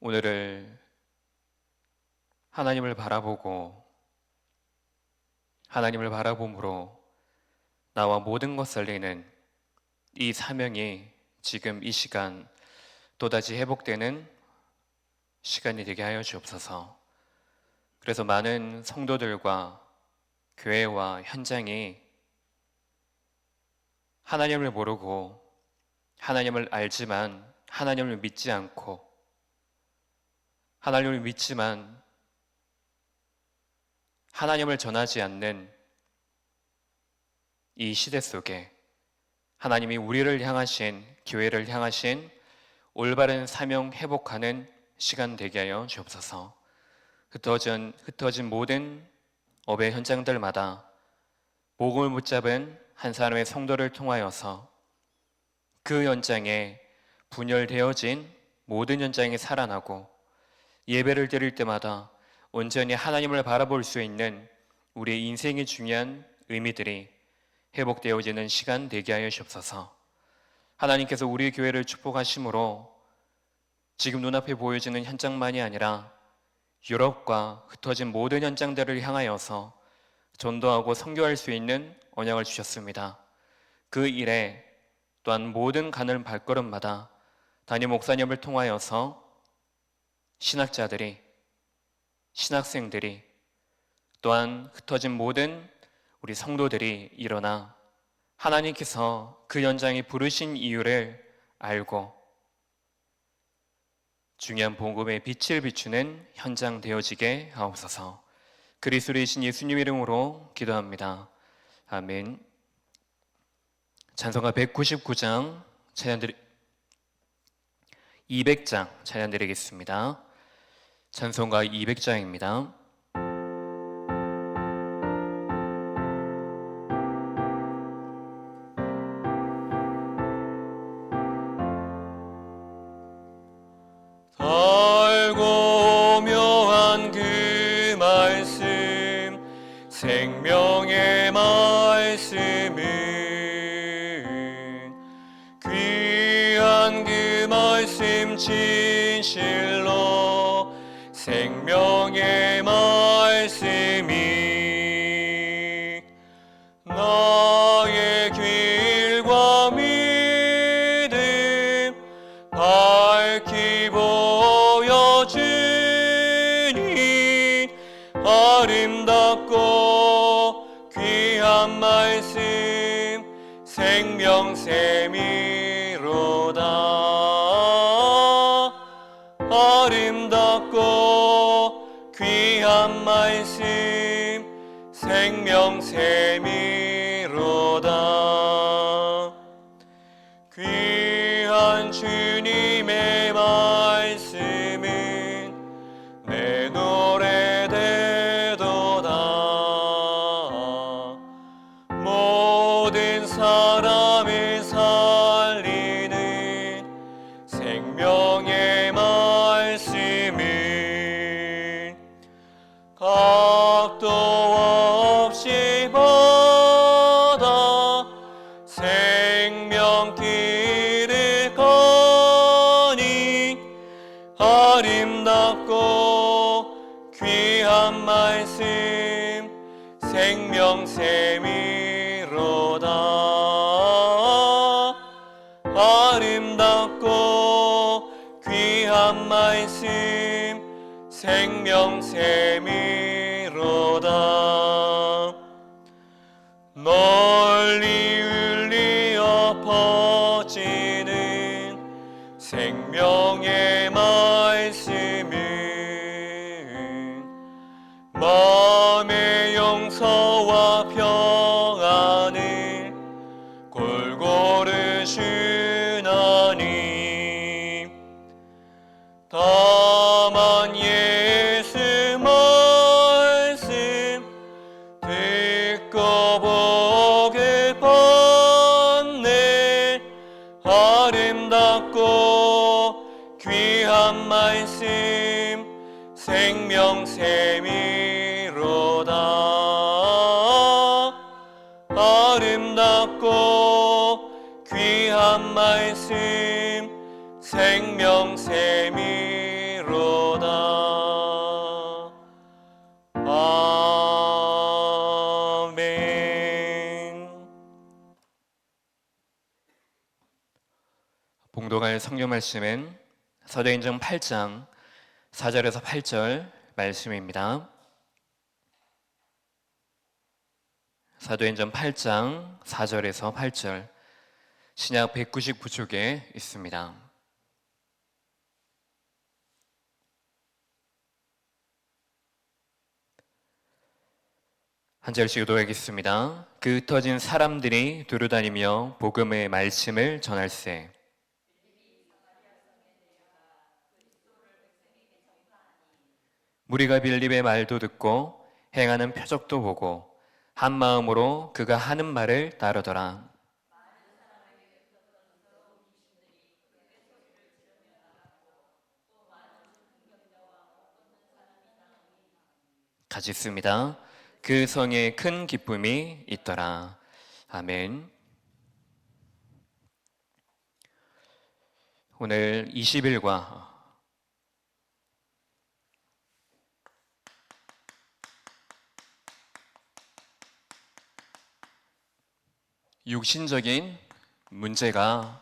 오늘을 하나님을 바라보고 하나님을 바라봄으로 나와 모든 것을 살리는 이 사명이 지금 이 시간 또다시 회복되는 시간이 되게 하여 주옵소서. 그래서 많은 성도들과 교회와 현장이 하나님을 모르고 하나님을 알지만 하나님을 믿지 않고 하나님을 믿지만 하나님을 전하지 않는 이 시대 속에 하나님이 우리를 향하신, 교회를 향하신 올바른 사명 회복하는 시간 되게 하여 주옵소서. 흩어진 모든 업의 현장들마다 복음을 붙잡은 한 사람의 성도를 통하여서 그 현장에 분열되어진 모든 현장이 살아나고 예배를 드릴 때마다 온전히 하나님을 바라볼 수 있는 우리의 인생의 중요한 의미들이 회복되어지는 시간 되게 하여 주옵소서. 하나님께서 우리 교회를 축복하심으로 지금 눈앞에 보여지는 현장만이 아니라 유럽과 흩어진 모든 현장들을 향하여서 전도하고 선교할 수 있는 언약을 주셨습니다. 그 일에 또한 모든 가는 발걸음마다 담임 목사님을 통하여서 신학자들이, 신학생들이, 또한 흩어진 모든 우리 성도들이 일어나 하나님께서 그 현장에 부르신 이유를 알고 중요한 복음의 빛을 비추는 현장 되어지게 하옵소서. 그리스도의 신 예수님 이름으로 기도합니다. 아멘. 찬송가 199장 200장 찬양 드리겠습니다. 찬송가 200장입니다. 달고 묘한 그 말씀, 생명의 말씀은 귀한 그 말씀 진실로 생명의 말씀이 나의 길과 믿음 밝히 보여주니 아름답고 귀한 말씀 생명샘이로다. 아름답고 귀한 말씀 생명샘이로다. 귀한 주님의 말씀은 내 노래 되도다. 모든 사람을 살리는 생명의 말씀은 각도 없이 받아 생명길을 거니 아름답고 귀한 말씀 생명샘이로다. 아름답고 귀한 말씀 생명샘이로다. 널리 울리어 퍼지는 생명의 말씀은 마음의 용서와 평안을 골고루 주나니 다만 예수 말씀 듣고 복을 받네. 아름답고 귀한 말씀 생명샘이로다. 아름답고 귀한 말씀 생명샘이로다. 말씀은 사도행전 8장 4절에서 8절 말씀입니다. 사도행전 8장 4절에서 8절 신약 199쪽에 있습니다. 한 절씩 읽겠습니다. 그 흩어진 사람들이 두루다니며 복음의 말씀을 전할세. 무리가 빌립의 말도 듣고 행하는 표적도 보고 한 마음으로 그가 하는 말을 따르더라. 같이 읽습니다. 그 성에 큰 기쁨이 있더라. 아멘. 오늘 20일과 육신적인 문제가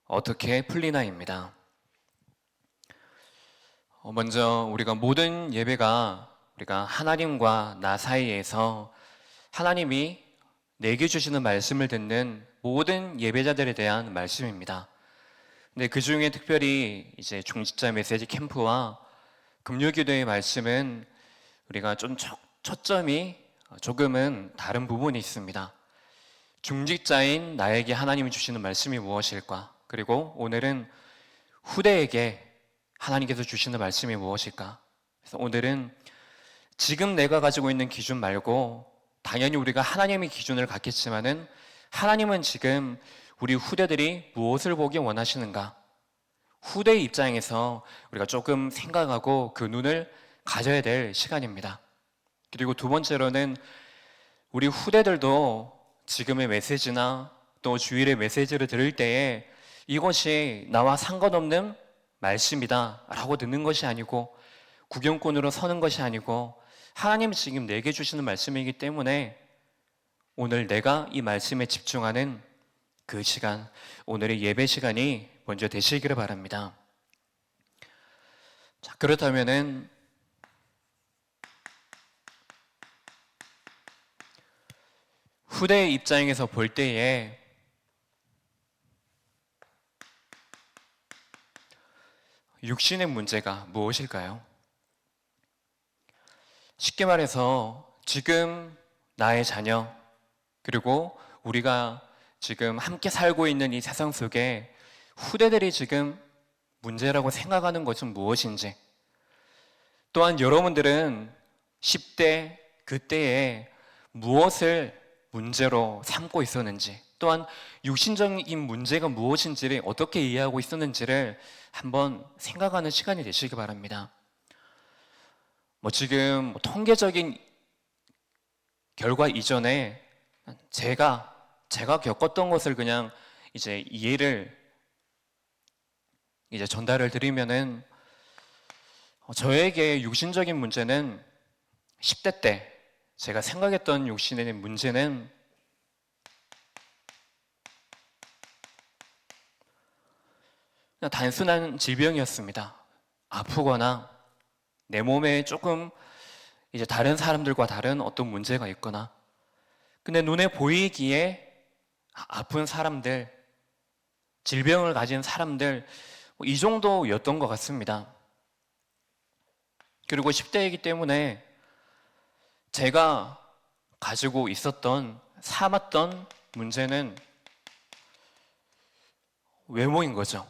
어떻게 풀리나입니다. 먼저 우리가 모든 예배가 우리가 하나님과 나 사이에서 하나님이 내게 주시는 말씀을 듣는 모든 예배자들에 대한 말씀입니다. 근데 그 중에 특별히 이제 중직자 메시지 캠프와 금요기도의 말씀은 우리가 좀 초점이 조금은 다른 부분이 있습니다. 중직자인 나에게 하나님이 주시는 말씀이 무엇일까? 그리고 오늘은 후대에게 하나님께서 주시는 말씀이 무엇일까? 그래서 오늘은 지금 내가 가지고 있는 기준 말고 당연히 우리가 하나님의 기준을 갖겠지만은 하나님은 지금 우리 후대들이 무엇을 보기 원하시는가? 후대의 입장에서 우리가 조금 생각하고 그 눈을 가져야 될 시간입니다. 그리고 두 번째로는 우리 후대들도 지금의 메시지나 또 주일의 메시지를 들을 때에 이것이 나와 상관없는 말씀이다 라고 듣는 것이 아니고 구경꾼으로 서는 것이 아니고 하나님이 지금 내게 주시는 말씀이기 때문에 오늘 내가 이 말씀에 집중하는 그 시간, 오늘의 예배 시간이 먼저 되시기를 바랍니다. 자, 그렇다면은 후대의 입장에서 볼 때에 육신의 문제가 무엇일까요? 쉽게 말해서 지금 나의 자녀 그리고 우리가 지금 함께 살고 있는 이 세상 속에 후대들이 지금 문제라고 생각하는 것은 무엇인지, 또한 여러분들은 10대 그때에 무엇을 문제로 삼고 있었는지, 또한 육신적인 문제가 무엇인지를 어떻게 이해하고 있었는지를 한번 생각하는 시간이 되시기 바랍니다. 지금 통계적인 결과 이전에 제가 겪었던 것을 그냥 이제 이해를 이제 전달을 드리면은 저에게 육신적인 문제는 10대 때 제가 생각했던 육신의 문제는 그냥 단순한 질병이었습니다. 아프거나 내 몸에 조금 이제 다른 사람들과 다른 어떤 문제가 있거나, 근데 눈에 보이기에 아픈 사람들, 질병을 가진 사람들, 이 정도였던 것 같습니다. 그리고 10대이기 때문에 제가 가지고 있었던, 삼았던 문제는 외모인 거죠.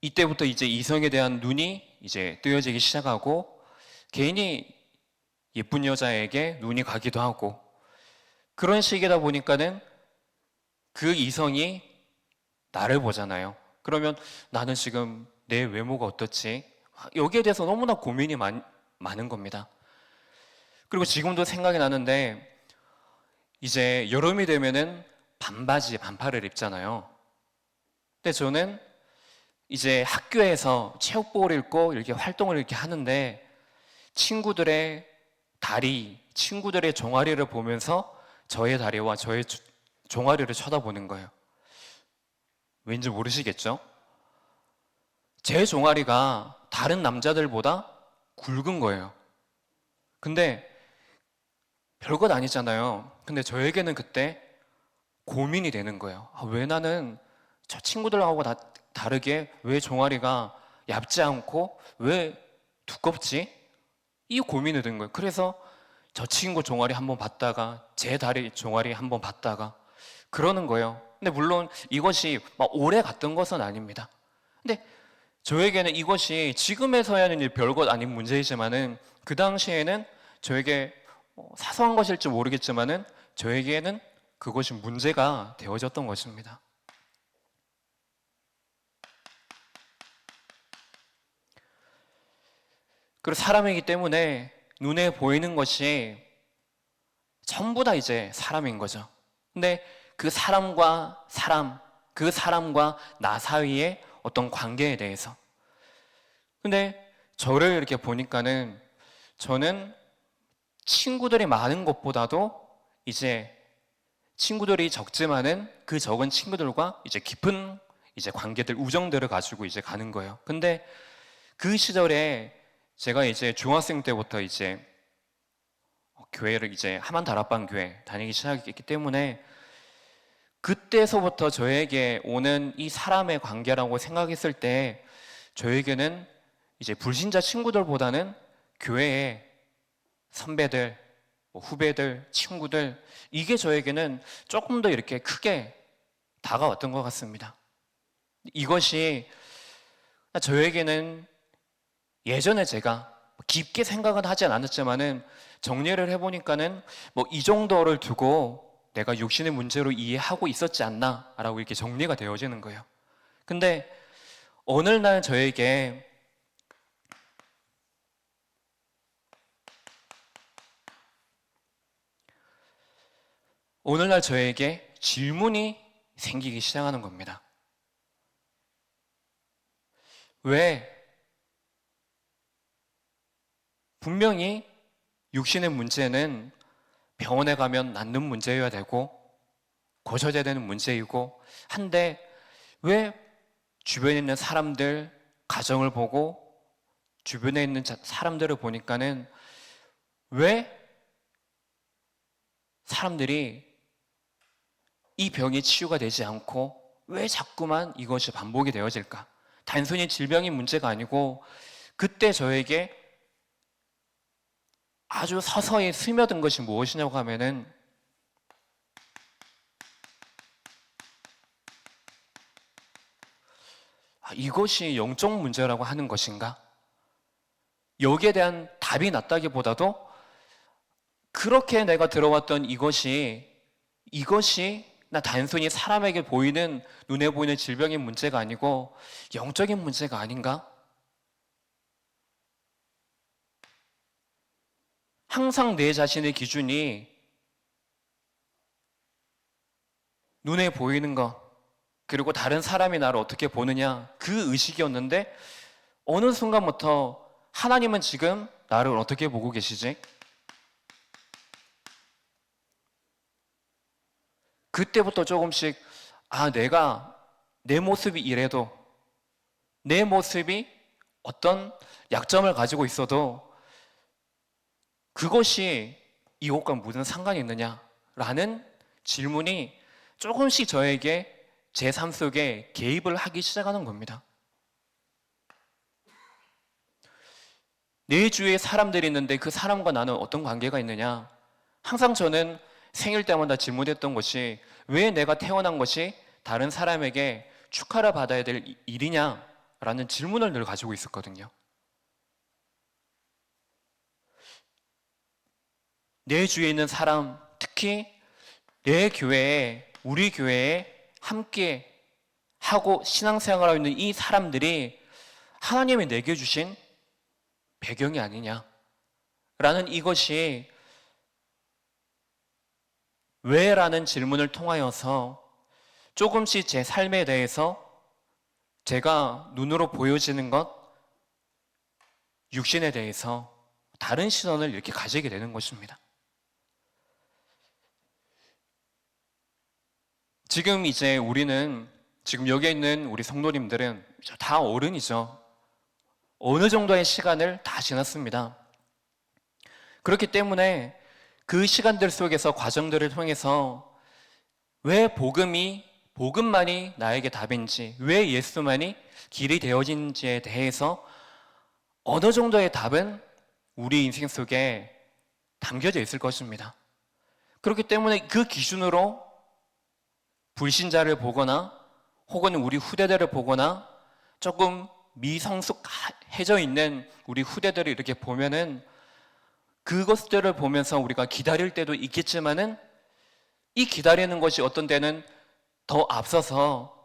이때부터 이제 이성에 대한 눈이 이제 뜨여지기 시작하고 괜히 예쁜 여자에게 눈이 가기도 하고, 그런 시기다 보니까는 그 이성이 나를 보잖아요. 그러면 나는 지금 내 외모가 어떻지? 여기에 대해서 너무나 고민이 많은 겁니다. 그리고 지금도 생각이 나는데 이제 여름이 되면은 반바지, 반팔을 입잖아요. 근데 저는 이제 학교에서 체육복을 입고 이렇게 활동을 이렇게 하는데 친구들의 다리, 친구들의 종아리를 보면서 저의 다리와 저의 종아리를 쳐다보는 거예요. 왠지 모르시겠죠? 제 종아리가 다른 남자들보다 굵은 거예요. 근데 별것 아니잖아요. 근데 저에게는 그때 고민이 되는 거예요. 왜 나는 저 친구들하고 다르게 왜 종아리가 얇지 않고 왜 두껍지? 이 고민이 든 거예요. 그래서 저 친구 종아리 한번 봤다가 제 다리 종아리 한번 봤다가 그러는 거예요. 근데 물론 이것이 막 오래 갔던 것은 아닙니다. 근데 저에게는 이것이 지금에서야는 별것 아닌 문제이지만은 그 당시에는 저에게 사소한 것일지 모르겠지만은 저에게는 그것이 문제가 되어졌던 것입니다. 그리고 사람이기 때문에 눈에 보이는 것이 전부 다 이제 사람인 거죠. 근데 그 사람과 사람, 그 사람과 나 사이의 어떤 관계에 대해서. 근데 저를 이렇게 보니까는 저는 친구들이 많은 것보다도 이제 친구들이 적지만은 그 적은 친구들과 이제 깊은 이제 관계들, 우정들을 가지고 이제 가는 거예요. 근데 그 시절에 제가 이제 중학생 때부터 이제 교회를 이제 하만다락방 교회 다니기 시작했기 때문에 그때서부터 저에게 오는 이 사람의 관계라고 생각했을 때 저에게는 이제 불신자 친구들보다는 교회의 선배들, 후배들, 친구들 이게 저에게는 조금 더 이렇게 크게 다가왔던 것 같습니다. 이것이 저에게는 예전에 제가 깊게 생각은 하지 않았지만은 정리를 해보니까는 뭐 이 정도를 두고 내가 육신의 문제로 이해하고 있었지 않나라고 이렇게 정리가 되어지는 거예요. 근데 어느 날 저에게 질문이 생기기 시작하는 겁니다. 왜 분명히 육신의 문제는 병원에 가면 낫는 문제여야 되고 고쳐져야 되는 문제이고 한데 왜 주변에 있는 사람들 가정을 보고 주변에 있는 사람들을 보니까는 왜 사람들이 이 병이 치유가 되지 않고 왜 자꾸만 이것이 반복이 되어질까? 단순히 질병이 문제가 아니고 그때 저에게 아주 서서히 스며든 것이 무엇이냐고 하면은 이것이 영적 문제라고 하는 것인가? 여기에 대한 답이 났다기보다도 그렇게 내가 들어왔던 이것이 나 단순히 사람에게 보이는 눈에 보이는 질병의 문제가 아니고 영적인 문제가 아닌가? 항상 내 자신의 기준이 눈에 보이는 것 그리고 다른 사람이 나를 어떻게 보느냐 그 의식이었는데 어느 순간부터 하나님은 지금 나를 어떻게 보고 계시지? 그때부터 조금씩 내가 내 모습이 이래도 내 모습이 어떤 약점을 가지고 있어도 그것이 이것과 무슨 상관이 있느냐라는 질문이 조금씩 저에게 제 삶 속에 개입을 하기 시작하는 겁니다. 내 주위에 사람들이 있는데 그 사람과 나는 어떤 관계가 있느냐? 항상 저는 생일 때마다 질문했던 것이 왜 내가 태어난 것이 다른 사람에게 축하를 받아야 될 일이냐라는 질문을 늘 가지고 있었거든요. 내 주위에 있는 사람, 특히 내 교회에, 우리 교회에 함께 하고 신앙생활하고 있는 이 사람들이 하나님이 내게 주신 배경이 아니냐라는 이것이 왜라는 질문을 통하여서 조금씩 제 삶에 대해서 제가 눈으로 보여지는 것, 육신에 대해서 다른 시선을 이렇게 가지게 되는 것입니다. 지금 이제 우리는 지금 여기 있는 우리 성도님들은 다 어른이죠. 어느 정도의 시간을 다 지났습니다. 그렇기 때문에 그 시간들 속에서 과정들을 통해서 왜 복음만이 나에게 답인지, 왜 예수만이 길이 되어진지에 대해서 어느 정도의 답은 우리 인생 속에 담겨져 있을 것입니다. 그렇기 때문에 그 기준으로 불신자를 보거나 혹은 우리 후대들을 보거나 조금 미성숙해져 있는 우리 후대들을 이렇게 보면은 그것들을 보면서 우리가 기다릴 때도 있겠지만은 이 기다리는 것이 어떤 때는 더 앞서서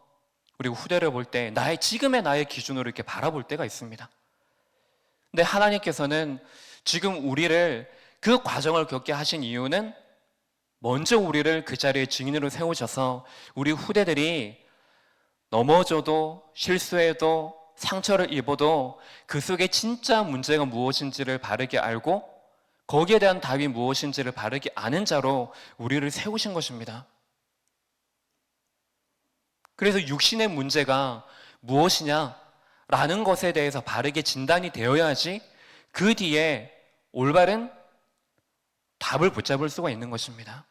우리 후대를 볼 때 지금의 나의 기준으로 이렇게 바라볼 때가 있습니다. 근데 하나님께서는 지금 우리를 그 과정을 겪게 하신 이유는 먼저 우리를 그 자리에 증인으로 세우셔서 우리 후대들이 넘어져도 실수해도 상처를 입어도 그 속에 진짜 문제가 무엇인지를 바르게 알고 거기에 대한 답이 무엇인지를 바르게 아는 자로 우리를 세우신 것입니다. 그래서 육신의 문제가 무엇이냐라는 것에 대해서 바르게 진단이 되어야지 그 뒤에 올바른 답을 붙잡을 수가 있는 것입니다.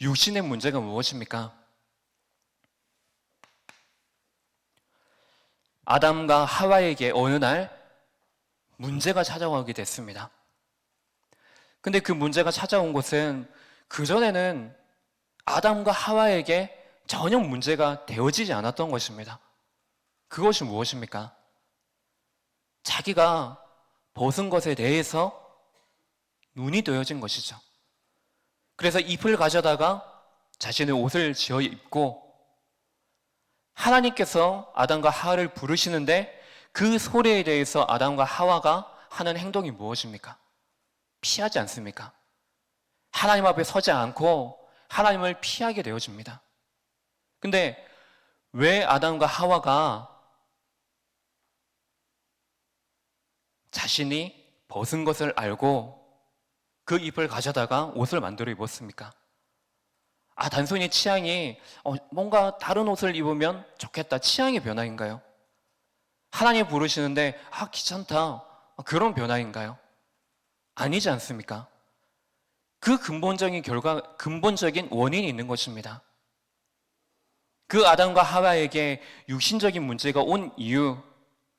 육신의 문제가 무엇입니까? 아담과 하와에게 어느 날 문제가 찾아오게 됐습니다. 근데 그 문제가 찾아온 것은 그전에는 아담과 하와에게 전혀 문제가 되어지지 않았던 것입니다. 그것이 무엇입니까? 자기가 벗은 것에 대해서 눈이 뜨여진 것이죠. 그래서 잎을 가져다가 자신의 옷을 지어 입고 하나님께서 아담과 하와를 부르시는데 그 소리에 대해서 아담과 하와가 하는 행동이 무엇입니까? 피하지 않습니까? 하나님 앞에 서지 않고 하나님을 피하게 되어집니다. 근데 왜 아담과 하와가 자신이 벗은 것을 알고 그 잎을 가져다가 옷을 만들어 입었습니까? 단순히 취향이 뭔가 다른 옷을 입으면 좋겠다, 취향의 변화인가요? 하나님 부르시는데 귀찮다, 그런 변화인가요? 아니지 않습니까? 그 근본적인 원인이 있는 것입니다. 그 아담과 하와에게 육신적인 문제가 온 이유,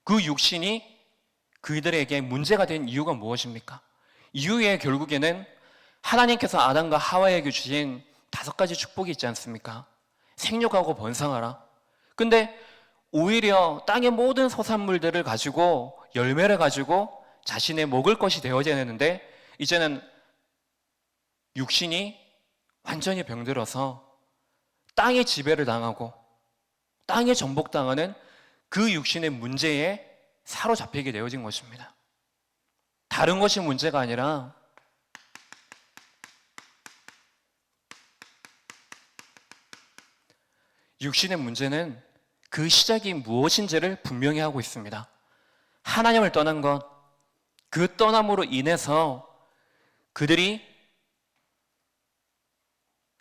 그 육신이 그들에게 문제가 된 이유가 무엇입니까? 이유에 결국에는 하나님께서 아담과 하와에게 주신 5가지 축복이 있지 않습니까? 생육하고 번성하라. 근데 오히려 땅의 모든 소산물들을 가지고 열매를 가지고 자신의 먹을 것이 되어져야 되는데 이제는 육신이 완전히 병들어서 땅의 지배를 당하고 땅에 정복당하는 그 육신의 문제에 사로잡히게 되어진 것입니다. 다른 것이 문제가 아니라 육신의 문제는 그 시작이 무엇인지를 분명히 하고 있습니다. 하나님을 떠난 것, 그 떠남으로 인해서 그들이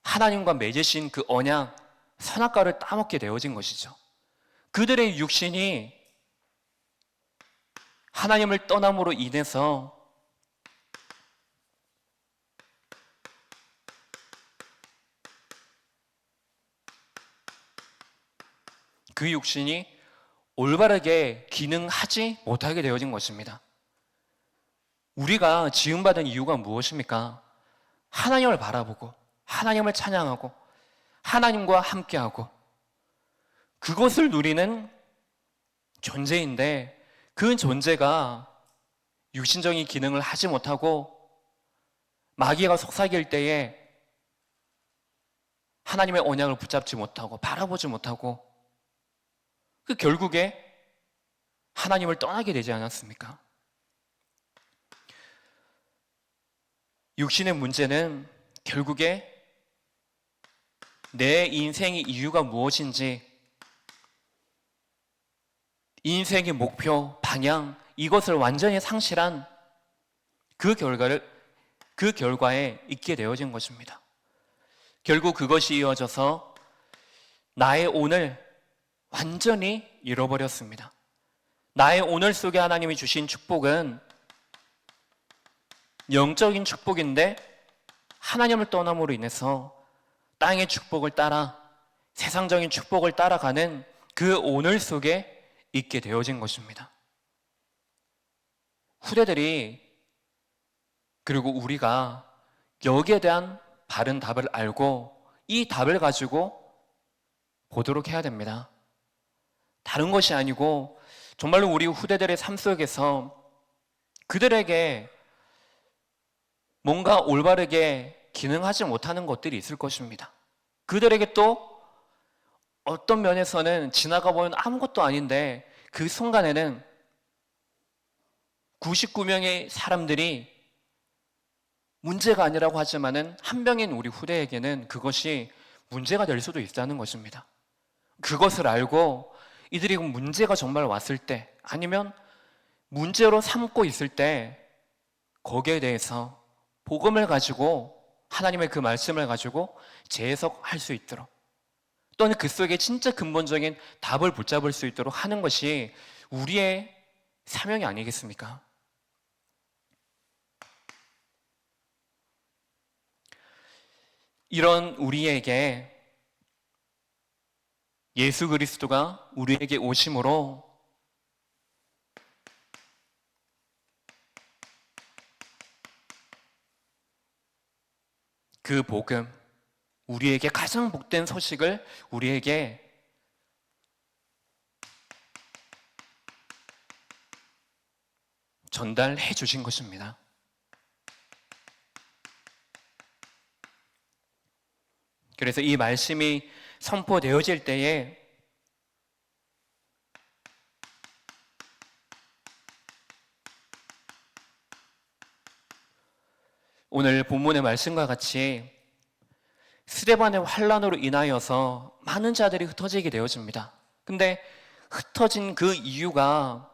하나님과 맺으신 그 언약, 선악과를 따먹게 되어진 것이죠. 그들의 육신이 하나님을 떠남으로 인해서 그 육신이 올바르게 기능하지 못하게 되어진 것입니다. 우리가 지음받은 이유가 무엇입니까? 하나님을 바라보고 하나님을 찬양하고 하나님과 함께하고 그것을 누리는 존재인데 그 존재가 육신적인 기능을 하지 못하고 마귀가 속삭일 때에 하나님의 언약을 붙잡지 못하고 바라보지 못하고 그 결국에 하나님을 떠나게 되지 않았습니까? 육신의 문제는 결국에 내 인생의 이유가 무엇인지, 인생의 목표, 방향, 이것을 완전히 상실한 그 결과에 있게 되어진 것입니다. 결국 그것이 이어져서 나의 오늘 완전히 잃어버렸습니다. 나의 오늘 속에 하나님이 주신 축복은 영적인 축복인데 하나님을 떠남으로 인해서 땅의 축복을 따라 세상적인 축복을 따라가는 그 오늘 속에 있게 되어진 것입니다. 후대들이 그리고 우리가 여기에 대한 바른 답을 알고 이 답을 가지고 보도록 해야 됩니다. 다른 것이 아니고 정말로 우리 후대들의 삶 속에서 그들에게 뭔가 올바르게 기능하지 못하는 것들이 있을 것입니다. 그들에게 또 어떤 면에서는 지나가 보면 아무것도 아닌데 그 순간에는 99명의 사람들이 문제가 아니라고 하지만은 한 명인 우리 후대에게는 그것이 문제가 될 수도 있다는 것입니다. 그것을 알고 이들이 문제가 정말 왔을 때 아니면 문제로 삼고 있을 때 거기에 대해서 복음을 가지고 하나님의 그 말씀을 가지고 재해석할 수 있도록 또는 그 속에 진짜 근본적인 답을 붙잡을 수 있도록 하는 것이 우리의 사명이 아니겠습니까? 이런 우리에게 예수 그리스도가 우리에게 오심으로 그 복음, 우리에게 가장 복된 소식을 우리에게 전달해 주신 것입니다. 그래서 이 말씀이 선포되어질 때에 오늘 본문의 말씀과 같이 스데반의 환란으로 인하여서 많은 자들이 흩어지게 되어집니다. 근데 흩어진 그 이유가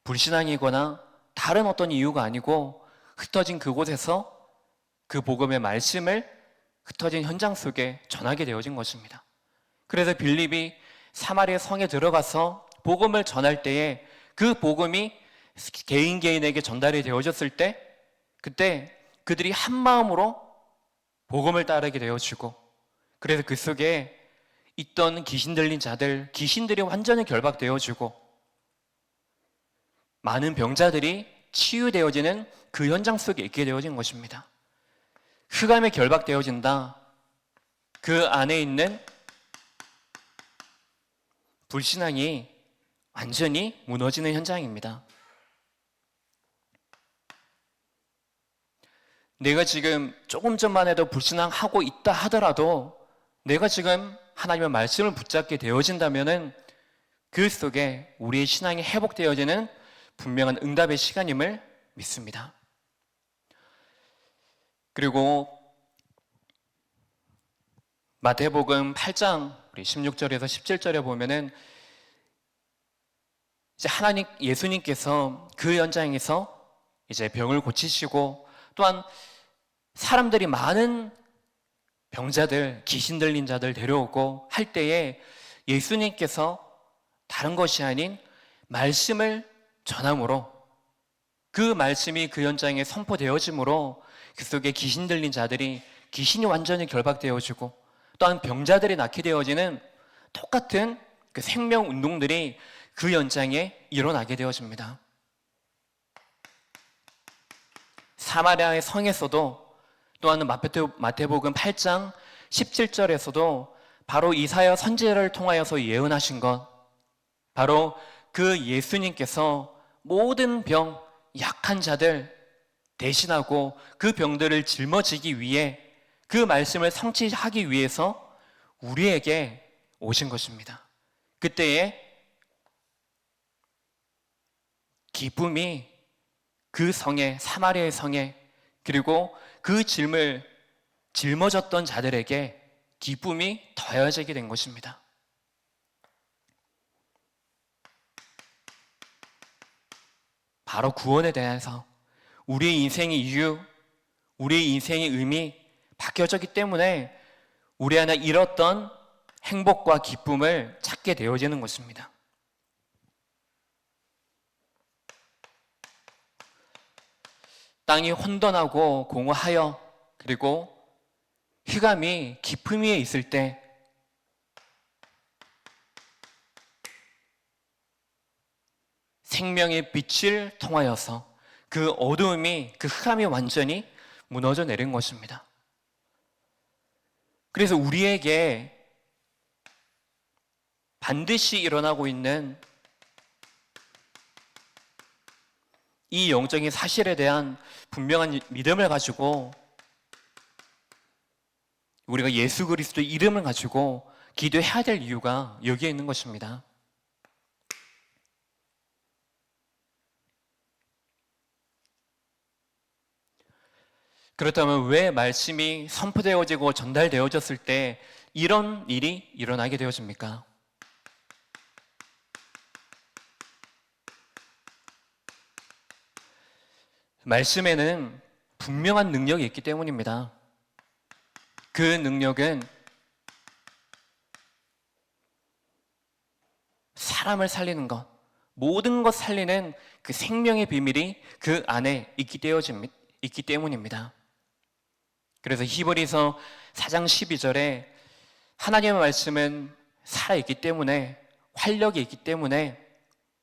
불신앙이거나 다른 어떤 이유가 아니고 흩어진 그곳에서 그 복음의 말씀을 흩어진 현장 속에 전하게 되어진 것입니다. 그래서 빌립이 사마리아 성에 들어가서 복음을 전할 때에 그 복음이 개인에게 전달이 되어졌을 때 그때 그들이 한 마음으로 복음을 따르게 되어지고 그래서 그 속에 있던 귀신 들린 자들, 귀신들이 완전히 결박되어지고 많은 병자들이 치유되어지는 그 현장 속에 있게 되어진 것입니다. 흑암에 결박되어진다. 그 안에 있는 불신앙이 완전히 무너지는 현장입니다. 내가 지금 조금 전만 해도 불신앙하고 있다 하더라도 내가 지금 하나님의 말씀을 붙잡게 되어진다면은 그 속에 우리의 신앙이 회복되어지는 분명한 응답의 시간임을 믿습니다. 그리고 마태복음 8장 우리 16절에서 17절에 보면은 이제 예수님께서 그 현장에서 이제 병을 고치시고 또한 사람들이 많은 병자들, 귀신 들린 자들 데려오고 할 때에 예수님께서 다른 것이 아닌 말씀을 전함으로 그 말씀이 그 현장에 선포되어짐으로 그 속에 귀신 들린 자들이 귀신이 완전히 결박되어지고 또한 병자들이 낫게 되어지는 똑같은 그 생명 운동들이 그 현장에 일어나게 되어집니다. 사마리아의 성에서도 또한 마태복음 8장 17절에서도 바로 이사야 선지자를 통하여서 예언하신 것, 바로 그 예수님께서 모든 병, 약한 자들 대신하고 그 병들을 짊어지기 위해 그 말씀을 성취하기 위해서 우리에게 오신 것입니다. 그때에 기쁨이 그 성에, 사마리아의 성에, 그리고 그 짐을 짊어졌던 자들에게 기쁨이 더해지게 된 것입니다. 바로 구원에 대해서 우리의 인생의 이유, 우리의 인생의 의미 바뀌어졌기 때문에 우리 안에 잃었던 행복과 기쁨을 찾게 되어지는 것입니다. 땅이 혼돈하고 공허하여 그리고 흑암이 깊음 위에 있을 때 생명의 빛을 통하여서 그 어두움이, 그 흑암이 완전히 무너져 내린 것입니다. 그래서 우리에게 반드시 일어나고 있는 이 영적인 사실에 대한 분명한 믿음을 가지고 우리가 예수 그리스도의 이름을 가지고 기도해야 될 이유가 여기에 있는 것입니다. 그렇다면 왜 말씀이 선포되어지고 전달되어졌을 때 이런 일이 일어나게 되어집니까? 말씀에는 분명한 능력이 있기 때문입니다. 그 능력은 사람을 살리는 것, 모든 것 살리는 그 생명의 비밀이 그 안에 있기 때문입니다. 그래서 히브리서 4장 12절에 하나님의 말씀은 살아있기 때문에, 활력이 있기 때문에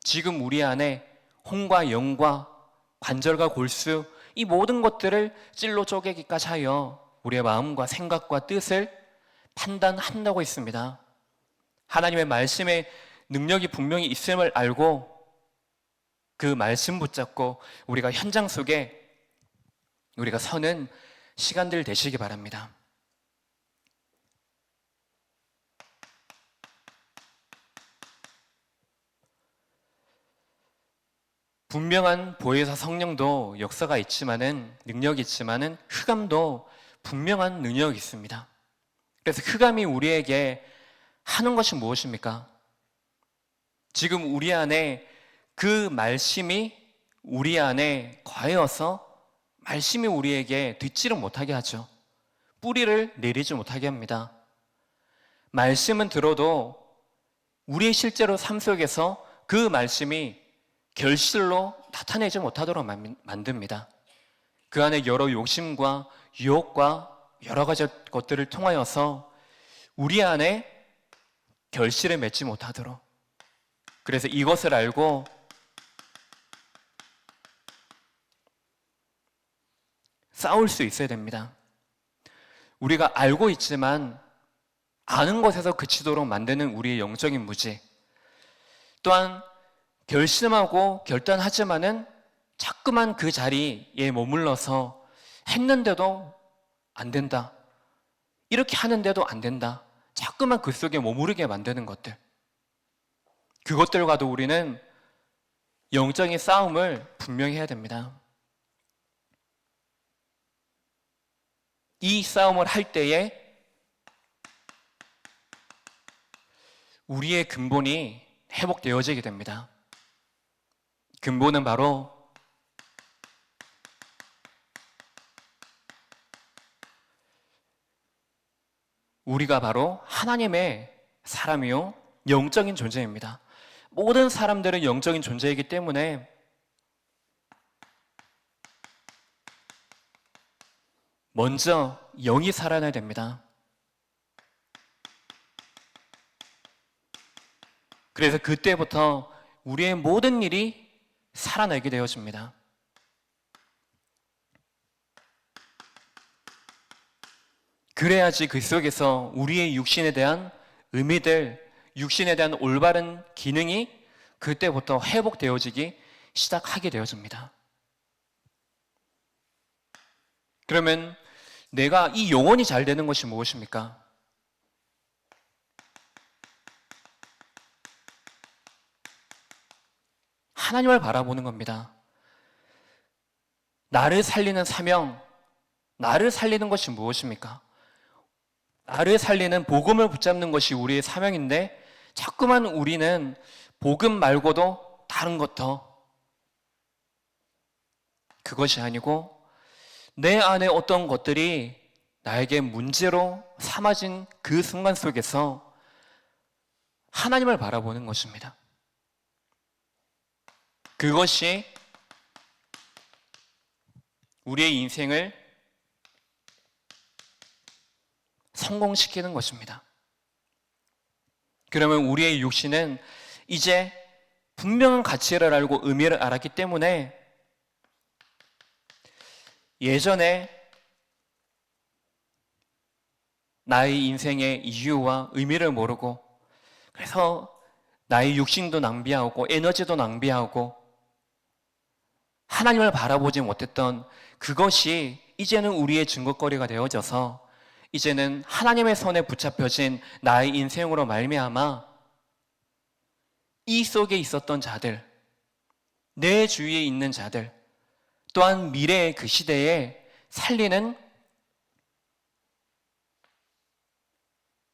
지금 우리 안에 혼과 영과 관절과 골수, 이 모든 것들을 찔러 쪼개기까지 하여 우리의 마음과 생각과 뜻을 판단한다고 했습니다. 하나님의 말씀에 능력이 분명히 있음을 알고 그 말씀 붙잡고 우리가 현장 속에 우리가 서는 시간들 되시기 바랍니다. 분명한 보혜사 성령도 역사가 있지만은, 능력이 있지만은 흑암도 분명한 능력이 있습니다. 그래서 흑암이 우리에게 하는 것이 무엇입니까? 지금 우리 안에 그 말씀이 우리 안에 거하여서 말씀이 우리에게 듣지를 못하게 하죠. 뿌리를 내리지 못하게 합니다. 말씀은 들어도 우리의 실제로 삶 속에서 그 말씀이 결실로 나타내지 못하도록 만듭니다. 그 안에 여러 욕심과 유혹과 여러 가지 것들을 통하여서 우리 안에 결실을 맺지 못하도록. 그래서 이것을 알고 싸울 수 있어야 됩니다. 우리가 알고 있지만 아는 것에서 그치도록 만드는 우리의 영적인 무지, 또한 결심하고 결단하지만은 자꾸만 그 자리에 머물러서 했는데도 안 된다, 이렇게 하는데도 안 된다, 자꾸만 그 속에 머무르게 만드는 것들, 그것들과도 우리는 영적인 싸움을 분명히 해야 됩니다. 이 싸움을 할 때에 우리의 근본이 회복되어지게 됩니다. 근본은 바로 우리가 바로 하나님의 사람이요 영적인 존재입니다. 모든 사람들은 영적인 존재이기 때문에 먼저 영이 살아나야 됩니다. 그래서 그때부터 우리의 모든 일이 살아나게 되어집니다. 그래야지 그 속에서 우리의 육신에 대한 의미들, 육신에 대한 올바른 기능이 그때부터 회복되어지기 시작하게 되어집니다. 그러면 내가 이 영혼이 잘 되는 것이 무엇입니까? 하나님을 바라보는 겁니다. 나를 살리는 사명, 나를 살리는 것이 무엇입니까? 나를 살리는 복음을 붙잡는 것이 우리의 사명인데 자꾸만 우리는 복음 말고도 다른 것 더, 그것이 아니고 내 안에 어떤 것들이 나에게 문제로 삼아진 그 순간 속에서 하나님을 바라보는 것입니다. 그것이 우리의 인생을 성공시키는 것입니다. 그러면 우리의 육신은 이제 분명한 가치를 알고 의미를 알았기 때문에 예전에 나의 인생의 이유와 의미를 모르고 그래서 나의 육신도 낭비하고 에너지도 낭비하고 하나님을 바라보지 못했던 그것이 이제는 우리의 증거거리가 되어져서 이제는 하나님의 손에 붙잡혀진 나의 인생으로 말미암아 이 속에 있었던 자들, 내 주위에 있는 자들, 또한 미래의 그 시대에 살리는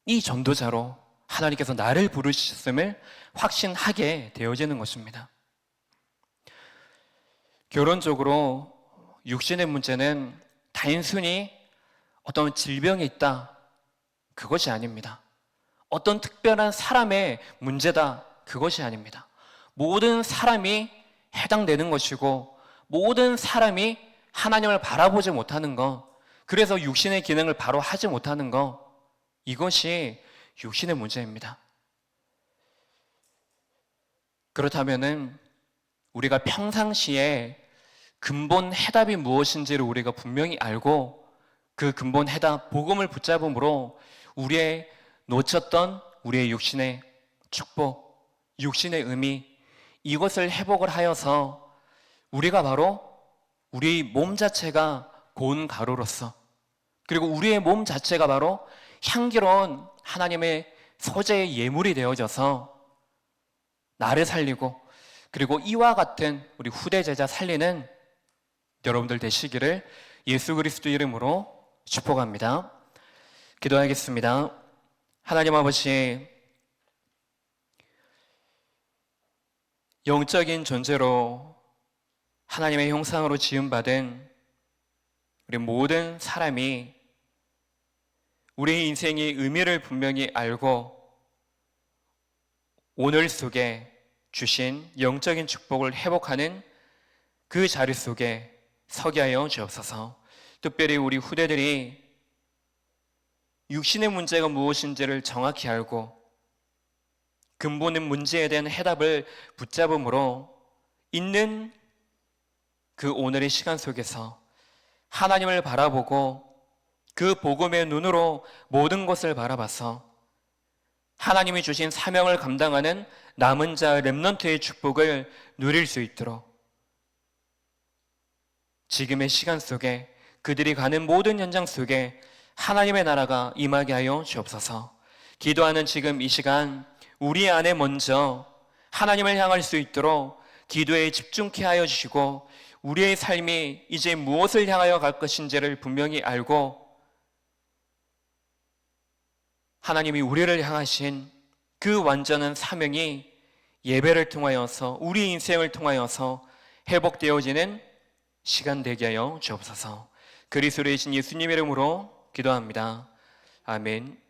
이 전도자로 하나님께서 나를 부르셨음을 확신하게 되어지는 것입니다. 결론적으로 육신의 문제는 단순히 어떤 질병이 있다, 그것이 아닙니다. 어떤 특별한 사람의 문제다, 그것이 아닙니다. 모든 사람이 해당되는 것이고 모든 사람이 하나님을 바라보지 못하는 것, 그래서 육신의 기능을 바로 하지 못하는 것, 이것이 육신의 문제입니다. 그렇다면은 우리가 평상시에 근본 해답이 무엇인지를 우리가 분명히 알고 그 근본 해답, 복음을 붙잡음으로 우리의 놓쳤던 우리의 육신의 축복, 육신의 의미, 이것을 회복을 하여서 우리가 바로 우리 몸 자체가 고운 가루로서, 그리고 우리의 몸 자체가 바로 향기로운 하나님의 소재의 예물이 되어져서 나를 살리고 그리고 이와 같은 우리 후대 제자 살리는 여러분들 되시기를 예수 그리스도 이름으로 축복합니다. 기도하겠습니다. 하나님 아버지, 영적인 존재로 하나님의 형상으로 지음받은 우리 모든 사람이 우리의 인생의 의미를 분명히 알고 오늘 속에 주신 영적인 축복을 회복하는 그 자리 속에 서게 하여 주옵소서. 특별히 우리 후대들이 육신의 문제가 무엇인지를 정확히 알고 근본의 문제에 대한 해답을 붙잡음으로 있는 그 오늘의 시간 속에서 하나님을 바라보고 그 복음의 눈으로 모든 것을 바라봐서 하나님이 주신 사명을 감당하는 남은 자 렘넌트의 축복을 누릴 수 있도록 지금의 시간 속에 그들이 가는 모든 현장 속에 하나님의 나라가 임하게 하여 주옵소서. 기도하는 지금 이 시간 우리 안에 먼저 하나님을 향할 수 있도록 기도에 집중케 하여 주시고 우리의 삶이 이제 무엇을 향하여 갈 것인지를 분명히 알고 하나님이 우리를 향하신 그 완전한 사명이 예배를 통하여서 우리 인생을 통하여서 회복되어지는 시간 되게 하여 주옵소서. 그리스도의 신 예수님 이름으로 기도합니다. 아멘.